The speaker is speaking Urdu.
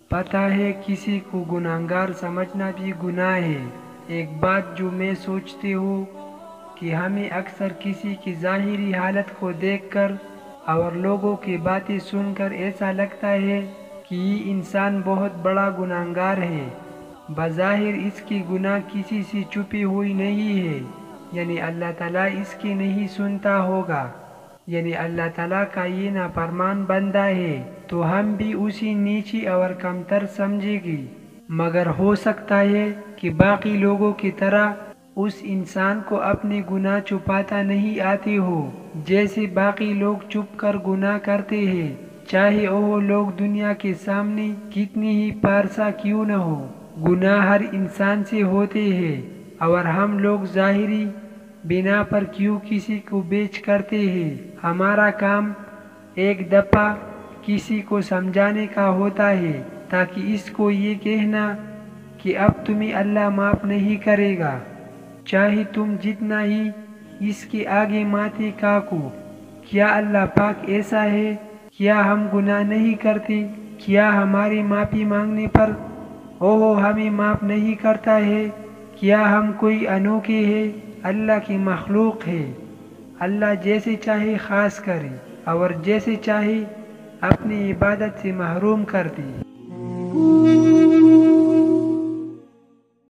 پتہ ہے کسی کو گناہگار سمجھنا بھی گناہ ہے۔ ایک بات جو میں سوچتی ہوں کہ ہمیں اکثر کسی کی ظاہری حالت کو دیکھ کر اور لوگوں کی باتیں سن کر ایسا لگتا ہے کہ یہ انسان بہت بڑا گناہگار ہے۔ بظاہر اس کی گناہ کسی سے چھپی ہوئی نہیں ہے، یعنی اللہ تعالیٰ اس کی نہیں سنتا ہوگا، یعنی اللہ تعالیٰ کا یہ نافرمان بندہ ہے تو ہم بھی اسے نیچی اور کمتر سمجھے گی۔ مگر ہو سکتا ہے کہ باقی لوگوں کی طرح اس انسان کو اپنے گناہ چھپاتا نہیں آتے ہو، جیسے باقی لوگ چھپ کر گناہ کرتے ہیں، چاہے وہ لوگ دنیا کے سامنے کتنی ہی پارسا کیوں نہ ہو۔ گناہ ہر انسان سے ہوتے ہیں، اور ہم لوگ ظاہری بنا پر کیوں کسی کو بیچ کرتے ہیں۔ ہمارا کام ایک دفعہ کسی کو سمجھانے کا ہوتا ہے تاکہ اس کو یہ کہنا کہ اب تمہیں اللہ معاف نہیں کرے گا، چاہے تم جتنا ہی اس کے آگے ماتھے ٹیکو۔ کیا اللہ پاک ایسا ہے؟ کیا ہم گناہ نہیں کرتے؟ کیا ہماری معافی مانگنے پر وہ ہمیں معاف نہیں کرتا ہے؟ کیا ہم کوئی انوکھے ہیں؟ اللہ کی مخلوق ہے۔ اللہ جیسے چاہے خاص کرے اور جیسے چاہے اپنی عبادت سے محروم کر دے۔